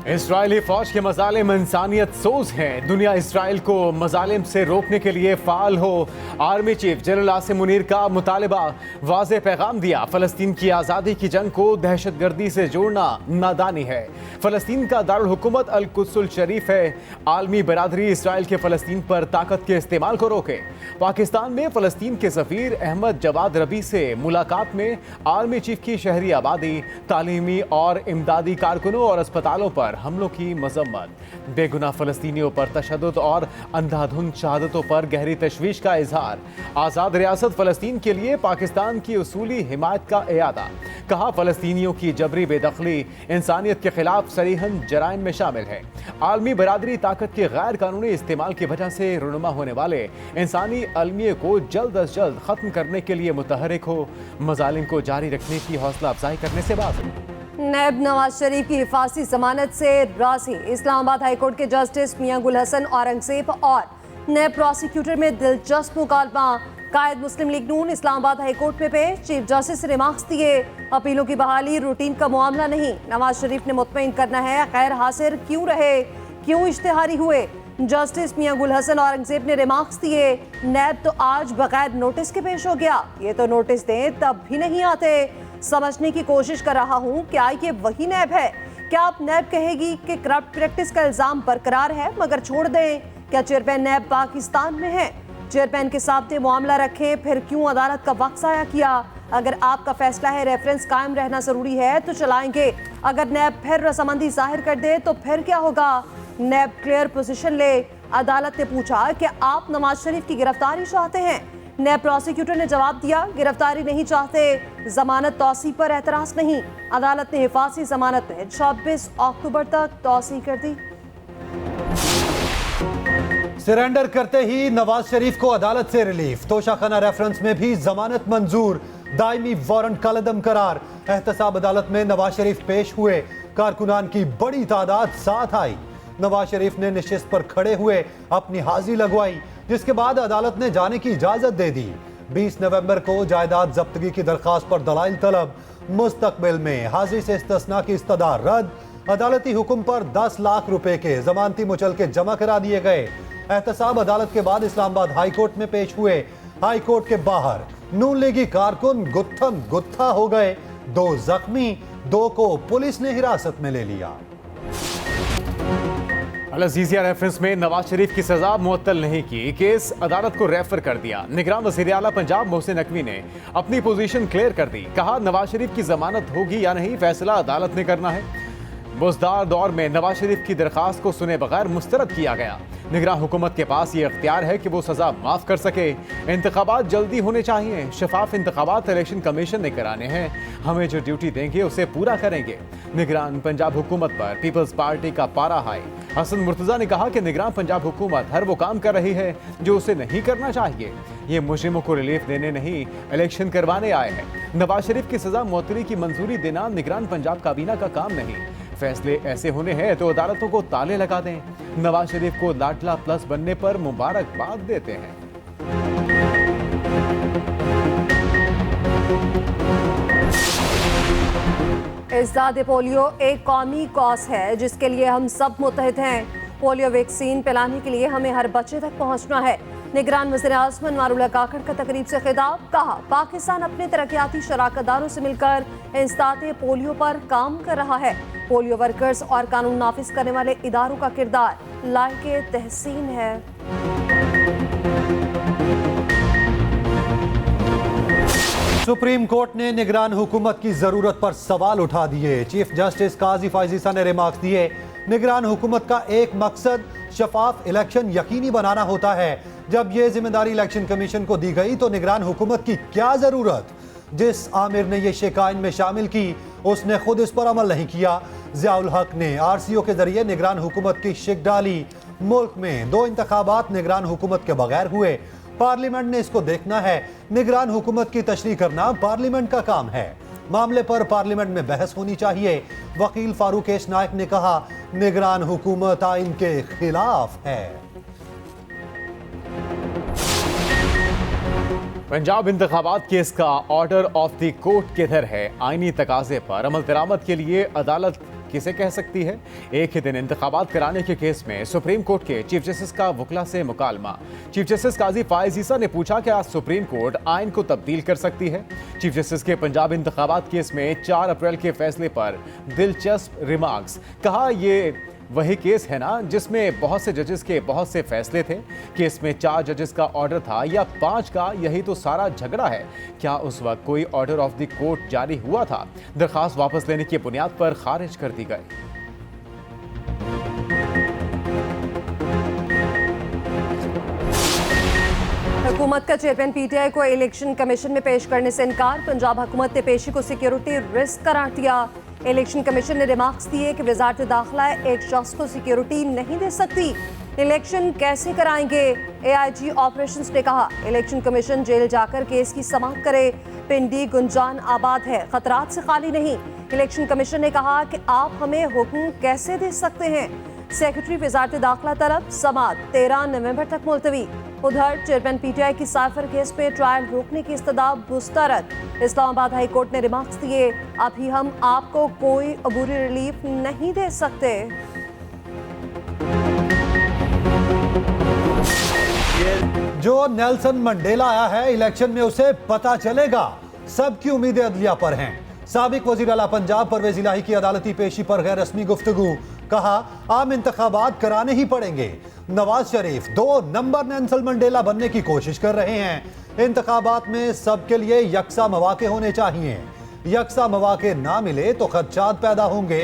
इस्राएली फौज के मजालिम इंसानियत सोज हैं। दुनिया इस्राएल को मजालिम से रोकने के लिए फाल हो। Army chief general Asim Munir का मुतालबा, वाज़ेह पैगाम दिया। फलस्तीन की आज़ादी की जंग को दहशतगर्दी से जोड़ना नादानी है। फलस्तीन का दारुल हुकूमत अल कुद्सुल शरीफ है। आलमी बरादरी इस्राएल के फलस्तीन पर ताकत के इस्तेमाल को रोके। पाकिस्तान में फलस्तीन के सफीर अहमद जवाद रबी से मुलाकात में आर्मी चीफ की शहरी आबादी, तालीमी और इमदादी कारकुनों और अस्पतालों पर हमलों की मजम्मत। बेगुनाह फलस्तीनियों पर तशद्दुद और अंधाधुंध शहादतों पर गहरी तशवीश का इजहार। आज़ाद रियासत फलस्तीन के लिए पाकिस्तान की उसूली हिमायत का इयादा। कहा, फलस्तीनियों की जबरी बेदखली इंसानियत के खिलाफ सरीहन जराइम में शामिल है। आलमी बरादरी ताकत के गैर कानूनी इस्तेमाल की वजह से रुनुमा होने वाले इंसानी अलमिये को जल्द अज जल्द खत्म करने के लिए मुतहरिक हो। मजालिम को जारी रखने की हौसला अफजाई करने से बात। नैब नवाज शरीफ की हिफाजती जमानत से राजी। इस्लामाबाद हाईकोर्ट के जस्टिस मियां गुल हसन औरंगजेब और नैब प्रोसिक्यूटर में दिलचस्प मुकालमा। कायद मुस्लिम लीग नून इस्लामाबाद हाईकोर्ट में पेश। चीफ जस्टिस से रिमार्क्स दिए। अपीलों की बहाली रूटीन का मामला नहीं। नवाज शरीफ ने मुतमईन करना है, गैर हासिल क्यों रहे, क्यों इश्तिहारी हुए। जस्टिस मियां गुल हसन औरंगजेब ने रिमार्क्स दिए। नैब तो आज बगैर नोटिस के पेश हो गया। ये तो नोटिस दें तब भी नहीं आते। समझने की कोशिश कर रहा हूं, क्या ये वही नैब है? क्या आप नैब कहेगी कि करप्ट प्रैक्टिस का इल्जाम बरकरार है मगर छोड़ दें? क्या चेयरमैन नैब पाकिस्तान में है? चेयरमैन के सामने मामला रखें, फिर क्यों अदालत का वक्त ज़ाया किया? अगर आपका फैसला है रेफरेंस कायम रहना जरूरी है तो चलाएंगे। अगर नैब फिर रजामंदी जाहिर कर दे तो फिर क्या होगा? नैब क्लियर पोजीशन ले। अदालत ने पूछा कि आप नवाज शरीफ की गिरफ्तारी चाहते हैं? नैब प्रोसिक्यूटर ने जवाब दिया, गिरफ्तारी नहीं चाहते, जमानत तौसी पर एतराज नहीं। अदालत ने हिफाजती जमानत में 26 अक्टूबर तक तौसी कर दी। सरेंडर करते ही नवाज शरीफ को अदालत से रिलीफ। तोशाखाना रेफरेंस में भी जमानत मंजूर। दायमी वारंट कलदम करार। एहतसाब अदालत में नवाज शरीफ पेश हुए। कारकुनान की बड़ी तादाद साथ आई। नवाज शरीफ ने नशिस्त पर खड़े हुए अपनी हाजिरी लगवाई, जिसके बाद अदालत ने जाने की इजाजत दे दी। 20 नवंबर को जायदाद जब्तगी की दरखास्त पर दलाइल तलब। मुस्तकबिल में हाजिरी से इस्तिस्ना की इस्तदा रद्द। अदालती हुक्म पर 10 लाख रुपए के जमानती मुचलके जमा करा दिए गए। एहतसाब अदालत के बाद इस्लामाबाद हाईकोर्ट में पेश हुए। हाईकोर्ट के बाहर नून लीगी कारकुन गुत्थम गुत्था हो गए। 2 जख्मी, 2 को पुलिस ने हिरासत में ले लिया। अल अजीजिया रेफरेंस में नवाज शरीफ की सजा मुअत्तल नहीं की, केस अदालत को रेफर कर दिया। निगरान वज़ीर आला पंजाब मोहसिन नकवी ने अपनी पोजीशन क्लियर कर दी। कहा, नवाज शरीफ की जमानत होगी या नहीं फैसला अदालत ने करना है। बुज़दार दौर में नवाज शरीफ की दरखास्त को सुने बगैर मुस्तरद किया गया। निगरान हुकूमत के पास ये इख्तियार है कि वो सजा माफ कर सके। इंतखाबात जल्दी होने चाहिए। शफाफ इंतखाबात इलेक्शन कमीशन ने कराने हैं। हमें जो ड्यूटी देंगे उसे पूरा करेंगे। निगरान पंजाब हुकूमत पर पीपल्स पार्टी का पारा हाई। हसन मुर्तजा ने कहा कि निगरान पंजाब हुकूमत हर वो काम कर रही है जो उसे नहीं करना चाहिए। ये मुजरिमों को रिलीफ देने नहीं, इलेक्शन करवाने आए हैं। नवाज शरीफ की सजा मुअत्तली की मंजूरी देना निगरान पंजाब काबीना का काम नहीं। फैसले ऐसे होने हैं तो अदालतों को ताले लगा दें। नवाज शरीफ को लाडला प्लस बनने पर मुबारकबाद देते हैं। इज़्ज़ाद पोलियो एक कौमी कॉज है जिसके लिए हम सब मुत्तहिद हैं। पोलियो वैक्सीन पिलाने के लिए हमें हर बच्चे तक पहुंचना है। निगरान वज़ीर आज़म अनवारुल्लाह काकड़ का तकरीब से खिताब। कहा, पाकिस्तान अपने तरक्याती शराकतदारों से मिलकर इंसदाद पोलियो पर काम कर रहा है। पोलियो वर्कर्स और कानून नाफिज करने वाले इदारों का किरदार लायके तहसीन है। सुप्रीम कोर्ट ने निगरान हुकूमत की जरूरत पर सवाल उठा दिए। चीफ जस्टिस काजी फायजीसा ने रिमार्क्स दिए। निगरान हुकूमत का एक मकसद शफाफ इलेक्शन यकीनी बनाना होता है। जब यह जिम्मेदारी इलेक्शन कमीशन को दी गई तो निगरान हुकूमत की क्या जरूरत? जिस आमिर ने यह शिकायत में शामिल की उसने खुद इस पर अमल नहीं किया। ज़ियाउल हक ने आरसीओ के जरिए निगरान हुकूमत की शिक डाली। मुल्क में 2 इंतखाबात निगरान हुकूमत के बगैर हुए। पार्लियामेंट ने इसको देखना है। निगरान हुकूमत की तशरीह करना पार्लियामेंट का काम है। मामले पर पार्लियामेंट में बहस होनी चाहिए। वकील फारूक एस नायक ने कहा, निगरान हुकूमत आइन के खिलाफ है। पंजाब इंतखाबात केस का ऑर्डर ऑफ द कोर्ट किधर है? आईनी तकाजे पर अमल दरामद के लिए अदालत किसे कह सकती है। एक ही दिन इंतखाबात कराने के केस में सुप्रीम कोर्ट के चीफ जस्टिस का वकला से मुकालमा। चीफ जस्टिस काजी फायज ईसा ने पूछा कि आज सुप्रीम कोर्ट आइन को तब्दील कर सकती है। चीफ जस्टिस के पंजाब इंतखाबात केस में 4 अप्रैल के फैसले पर दिलचस्प रिमार्क्स। कहा ये वही केस है ना जिसमें बहुत से जजेस के बहुत से फैसले थे। केस में 4 जजेस का ऑर्डर था या 5 का, यही तो सारा झगड़ा है। क्या उस वक्त कोई ऑर्डर ऑफ द कोर्ट जारी हुआ था? दरखास्त वापस लेने की बुनियाद पर खारिज कर दी गई। हुकूमत का चेयरमैन पीटीआई को इलेक्शन कमीशन में पेश करने से इनकार। पंजाब हुकूमत ने पेशी को सिक्योरिटी रिस्क करार दिया। इलेक्शन कमीशन ने रिमार्क्स दिए कि वजारत दाखिला एक शख्स को सिक्योरिटी नहीं दे सकती। इलेक्शन कैसे कराएंगे? एआईजी ऑपरेशंस ने कहा इलेक्शन कमीशन जेल जाकर केस की समाअत करे। पिंडी गुंजान आबाद है, खतरात से खाली नहीं। इलेक्शन कमीशन ने कहा कि आप हमें हुक्म कैसे दे सकते हैं? सेक्रेटरी वजारत दाखिला तलब, समाअत 13 नवंबर तक मुलतवी। उधर चेयरमैन पीटीआई की साइफर केस पे ट्रायल रोकने की इस्तदा मुस्तरद। इस्लामाबाद हाई कोर्ट ने रिमार्क्स दिए अभी हम आपको कोई अबूरी रिलीफ नहीं दे सकते। जो नेल्सन मंडेला आया है इलेक्शन में उसे पता चलेगा। सबकी उम्मीदें अदलिया पर हैं। साबिक वजीर आला पंजाब परवेज इलाही की अदालती पेशी पर गैर रस्मी गुफ्तगू। कहा आम इंतखाबात कराने ही पड़ेंगे। Nawaz Sharif 2 number Nelson Mandela बनने की कोशिश कर रहे हैं। इंतखाबात में सबके लिए यकसा मौके होने चाहिए। यकसा मौके ना मिले तो खदशात पैदा होंगे।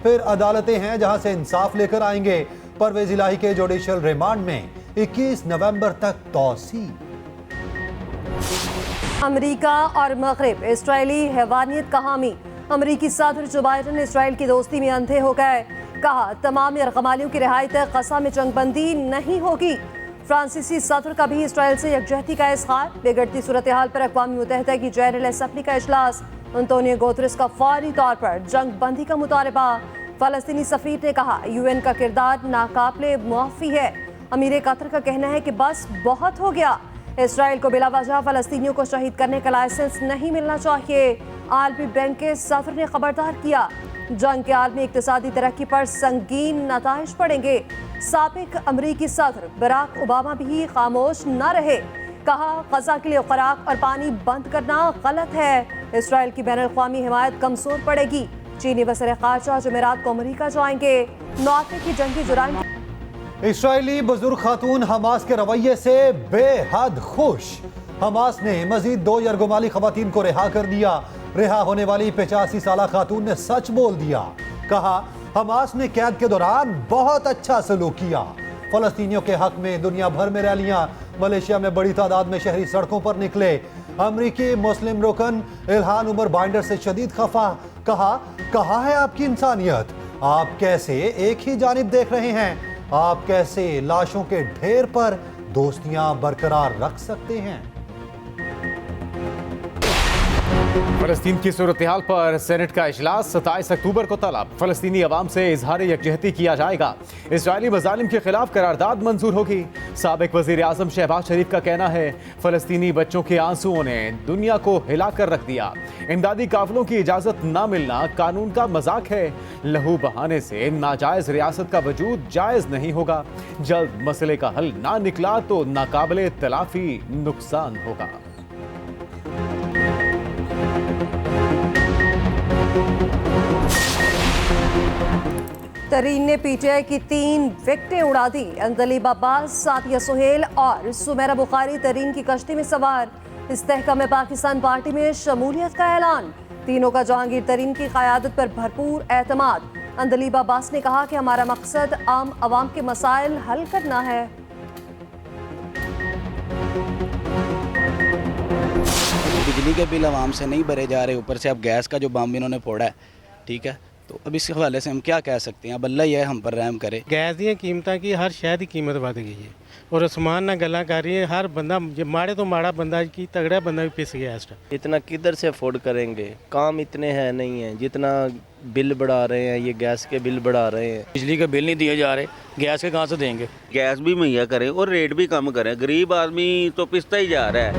फिर अदालतें हैं जहां से इंसाफ लेकर आएंगे। परवेज इलाही के जुडिशल रिमांड में 21 नवंबर तक तौसी। अमेरिका और मगरिब इसराइली हैवानियत का हामी। अमेरिकी सदर जो बाइडन इसराइल की दोस्ती में अंधे हो गए। कहा तमाम यरगमालियों की रिहाई तक गजा में जंगबंदी नहीं होगी। फ्रांसीसी सदर का भी इसराइल से यकजहती का इज़हार। बिगड़ती सूरत हाल पर अक़वाम मुत्तहिदा की जनरल असम्बली का इजलास। अंतोनियो गुतेरेस का फौरी तौर पर जंगबंदी का मुतालबा। फ़लस्तीनी सफ़ीर ने कहा यूएन का किरदार नाकाबिले मुआफ़ी है। अमीर कतर का कहना है कि बस बहुत हो गया। इसराइल को बिलावजह फ़लस्तीनियों को शहीद करने का लाइसेंस नहीं मिलना चाहिए। आलमी बैंक के सदर ने खबरदार किया जंग के आलमी इक़्तिसादी तरक्की पर संगीन नताइज पड़ेंगे। साबिक अमरीकी सदर बराक ओबामा भी खामोश न रहे। कहा गजा के लिए खुराक और पानी बंद करना गलत है। इसराइल की बैनुल-अक़वामी हिमायत कमजोर पड़ेगी। चीनी वज़ीर ख़ारजा जुमेरात को अमरीका जाएंगे। नौते की जंगी जुराइम। इसराइली बुजुर्ग खातून हमास के रवैये से बेहद खुश। हमास ने मजीद 2 यरगुमाली खवातीन को रिहा कर दिया। रिहा होने वाली 85 साला खातून ने सच बोल दिया। कहा हमास ने कैद के दौरान बहुत अच्छा सलूक किया। फलस्तीनियों के हक में दुनिया भर में रैलियां। मलेशिया में बड़ी तादाद में शहरी सड़कों पर निकले। अमरीकी मुस्लिम रुकन इल्हान उमर बाइंडर से शदीद खफा। कहा कहाँ है आपकी इंसानियत? आप कैसे एक ही जानिब देख रहे हैं? आप कैसे लाशों के ढेर पर दोस्तियां बरकरार रख सकते हैं? फलस्तीन की सूरत हाल पर सेनेट का इजलास 27 अक्टूबर को तलब। फलस्तीनी अवाम से इजहार यकजहती किया जाएगा। इसराइली मजालिम के खिलाफ करारदाद मंजूर होगी। साबिक वजीर आजम शहबाज शरीफ का कहना है फलस्तीनी बच्चों के आंसुओं ने दुनिया को हिला कर रख दिया। इमदादी काफिलों की इजाजत न मिलना कानून का मजाक है। लहू बहाने से नाजायज रियासत का वजूद जायज नहीं होगा। जल्द मसले का हल ना निकला तो नाकाबिले तलाफी नुकसान होगा। तरीन ने पीटीआई की 3 विकेटें उड़ा दी। अंदलीब अब्बास, सादिया सुहेल और सुमेरा बुखारी तरीन की कश्ती में सवार। इस्तेहकाम में पाकिस्तान पार्टी में शमूलियत का ऐलान। तीनों का जहांगीर तरीन की क़यादत पर भरपूर एतमाद। अंदलीब अब्बास ने कहा कि हमारा मकसद आम आवाम के मसाइल हल करना है। बिजली के बिल आवाम से नहीं भरे जा रहे, ऊपर से अब गैस का जो बम इन्होंने फोड़ा है, ठीक है, तो अब इस हवाले से हम क्या कह सकते हैं? अब अल्लाह ही है हम पर रहम करे। गैस दी कीमतां की हर शहर की कीमत बढ़ गई है और आसमान ना गल्ला कर रही है। हर बंदा माड़े तो माड़ा बंदा की तगड़ा बंदा भी पिस गया इस टाइम। इतना किधर से अफोर्ड करेंगे? काम इतने हैं नहीं है जितना बिल बढ़ा रहे हैं, ये गैस के बिल बढ़ा रहे हैं। बिजली के बिल नहीं दिए जा रहे, गैस के कहाँ से देंगे? गैस भी मुहैया करें और रेट भी कम करें। गरीब आदमी तो पिसता ही जा रहा है।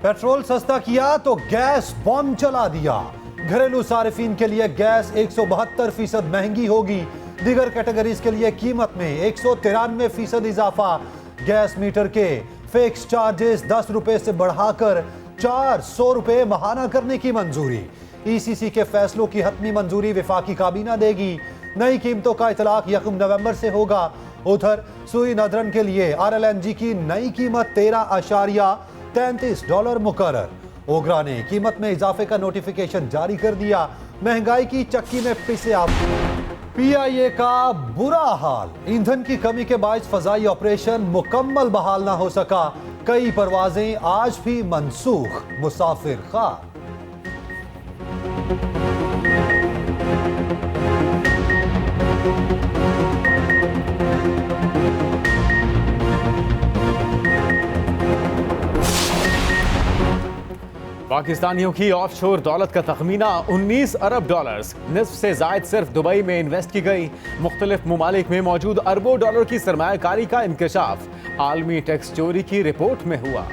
पेट्रोल सस्ता किया तो गैस बम चला दिया। घरेलू सारिफीन के लिए गैस 172% महंगी होगी। दीगर कैटेगरीज के लिए कीमत में 193% इजाफा। गैस मीटर के फिक्स चार्जेस 10 रुपए से बढ़ाकर 400 रुपए माहाना करने की मंजूरी। ईसीसी के फैसलों की हतमी मंजूरी विफाकी काबीना देगी। नई कीमतों का इतलाक 1 नवंबर से होगा। उधर सुई नदरन के लिए RLNG की नई कीमत $13.33 मुकर्रर। ओगरा ने कीमत में इजाफे का नोटिफिकेशन जारी कर दिया। महंगाई की चक्की में पिसे आप। PIA का बुरा हाल। ईंधन की कमी के बायस फजाई ऑपरेशन मुकम्मल बहाल ना हो सका। कई परवाजें आज भी मनसूख। मुसाफिर खार। पाकिस्तानियों की ऑफशोर दौलत का तखमीना $19 अरब। निस्फ से जायद सिर्फ दुबई में इन्वेस्ट की गई। मुख्तलिफ ममालिक में मौजूद अरबों डॉलर की सरमायाकारी का इंकशाफ आलमी टैक्स चोरी की रिपोर्ट में हुआ।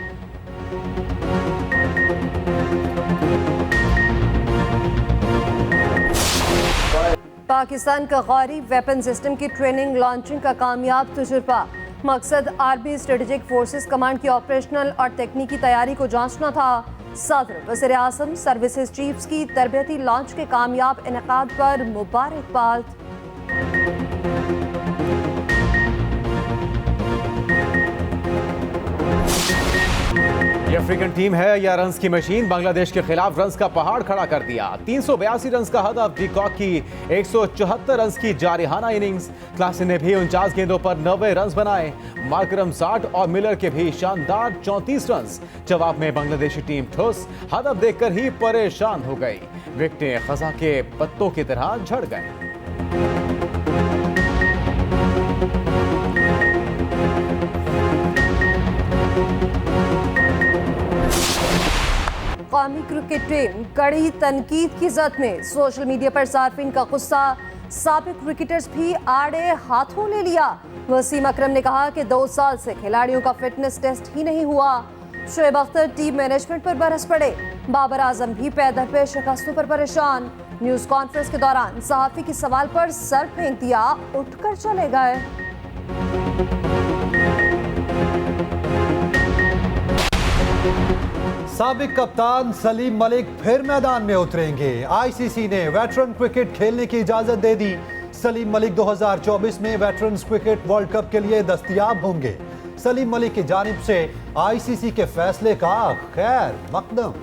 पाकिस्तान का गौरी वेपन सिस्टम की ट्रेनिंग लॉन्चिंग का कामयाब तजुर्बा। मकसद आर्मी स्ट्रेटेजिक फोर्सेस कमांड की ऑपरेशनल और तकनीकी तैयारी को जांचना था। सदर वज़ीर आज़म सर्विसेज चीफ्स की तरबियती लॉन्च के कामयाब इनेकाद पर मुबारकबाद। ये अफ्रीकन टीम है या रन्स की मशीन। बांग्लादेश के खिलाफ रन्स का पहाड़ खड़ा कर दिया। 382 रन्स का हदफ। डिकॉक की 174 रन्स की जारिहाना इनिंग्स। क्लासन ने भी 49 गेंदों पर 90 रन्स बनाए। मार्करम 60 और मिलर के भी शानदार 34 रन्स। जवाब में बांग्लादेशी टीम ठोस हदफ देखकर ही परेशान हो गई। विकेटें खजा के पत्तों की तरह झड़ गए। कौमी क्रिकेट टीम कड़ी तनकीद की जद में। सोशल मीडिया पर सार्फिन का गुस्सा। साबिक क्रिकेटर्स भी आड़े हाथों ले लिया। वसीम अकरम ने कहा कि 2 साल से खिलाड़ियों का फिटनेस टेस्ट ही नहीं हुआ। शोएब अख्तर टीम मैनेजमेंट पर बरस पड़े। बाबर आजम भी पैदल पे शिकस्तों पर परेशान। न्यूज कॉन्फ्रेंस के दौरान सहाफी के सवाल पर सर फेंक दिया, उठकर चले गए। साबिक कप्तान सलीम मलिक फिर मैदान में उतरेंगे। ICC ने वेटरन क्रिकेट खेलने की इजाजत दे दी। सलीम मलिक 2024 में वेटरन्स क्रिकेट वर्ल्ड कप के लिए दस्तयाब होंगे। सलीम मलिक की जानिब से ICC के फैसले का खैर मकदम।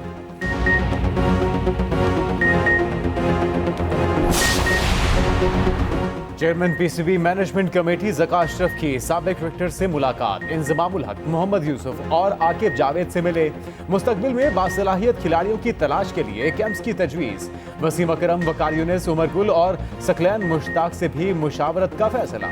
Chairman PCB management committee Zaka Ashraf की साबिक क्रिकेटर से मुलाकात। इंज़मामुल हक, मोहम्मद यूसुफ और आकिब जावेद से मिले। मुस्तकबिल में बासलाहियत खिलाड़ियों की तलाश के लिए कैंप्स की तजवीज़। वसीम अकरम, वकार यूनिस, उमर गुल और सकलैन मुश्ताक से भी मुशावरत का फैसला।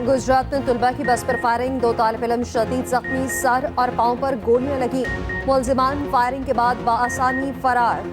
गुजरात में तुलबा की बस पर फायरिंग। 2 तालिब इल्म शदीद जख्मी। सर और पांव पर गोलियां लगी। मुलजिमान फायरिंग के बाद बाआसानी फरार।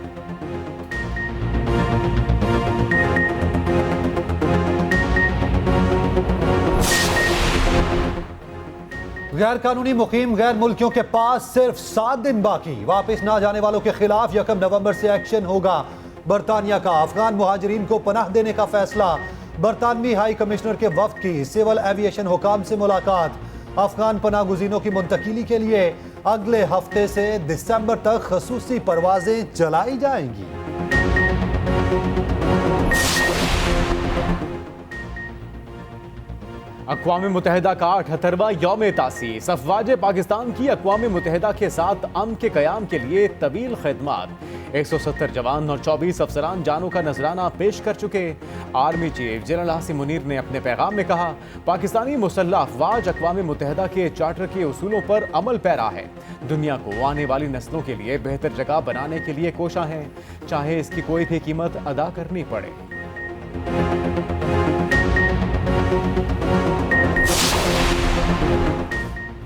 गैर कानूनी मुकीम गैर मुल्कियों के पास सिर्फ 7 दिन बाकी। वापस ना जाने वालों के खिलाफ 1 नवंबर से एक्शन होगा। बरतानिया का अफगान मुहाजिरीन को पनाह देने का फैसला। बरतानवी हाई कमिश्नर के वफ्द की सिविल एविएशन हुकाम से मुलाकात। अफगान पनाह गुज़ीनों की मुंतकिली के लिए अगले हफ्ते से दिसंबर तक खसूसी परवाजें चलाई जाएंगी। अक़वाम मुत्तहिदा का 78वां यौम तासीस। अफ़वाज पाकिस्तान की अक़वाम मुत्तहिदा के साथ अमन के क़याम के लिए तवील खिदमत। 170 जवान और 24 अफसरान जानों का नजराना पेश कर चुके। Army chief general Asim Munir ने अपने पैगाम में कहा, पाकिस्तानी मुसल्लह अफ़वाज अक़वाम मुत्तहिदा के चार्टर के उसूलों पर अमल पैरा है। दुनिया को आने वाली नस्लों के लिए बेहतर जगह बनाने के लिए कोशा है, चाहे इसकी कोई भी कीमत अदा करनी पड़े।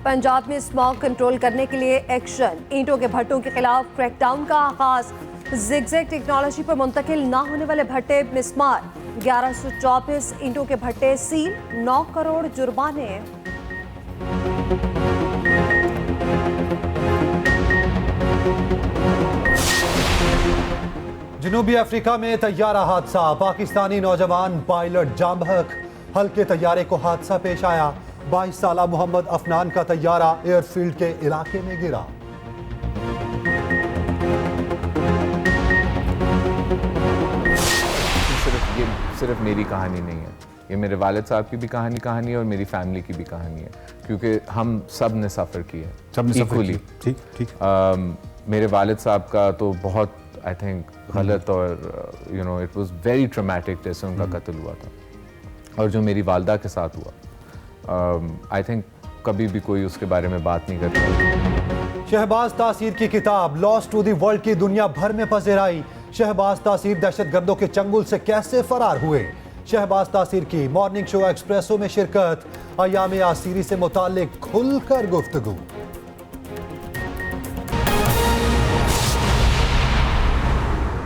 पंजाब में स्मॉग कंट्रोल करने के लिए एक्शन। ईंटों के भट्टों के खिलाफ क्रैकडाउन का आगाज। जिगजैग टेक्नोलॉजी पर मुंतकिल ना होने वाले भट्टे मिसमार। 1124 ईंटों के भट्टे सील। 9 करोड़ जुर्माने। जनूबी अफ्रीका में तैयारा हादसा, पाकिस्तानी नौजवान पायलट जाम बहक, हल्के तैयारे को हादसा पेश आया। 22 साला मोहम्मद अफनान का तैयारा एयरफील्ड के इलाके में गिरा। ये सिर्फ मेरी कहानी नहीं है, ये मेरे वालिद साहब की भी कहानी है और मेरी फैमिली की भी कहानी है, क्योंकि हम सब ने सफ़र किया है, सबने सफर equally। किया। ठीक ठीक। मेरे वालिद साहब का तो बहुत आई थिंक गलत और you know it was very traumatic जैसे उनका कत्ल हुआ था, और जो मेरी वालदा के साथ हुआ आई थिंक कभी भी कोई उसके बारे में बात नहीं करता। शहबाज तासीर की किताब लॉस्ट टू दी वर्ल्ड की दुनिया भर में पज़िराई। शहबाज तासीर दहशतगर्दों के चंगुल से कैसे फरार हुए। शहबाज तासीर की मॉर्निंग शो एक्सप्रेसो में शिरकत। अयाम आसीरी से मुताल्लिक खुलकर गुफ्तगू।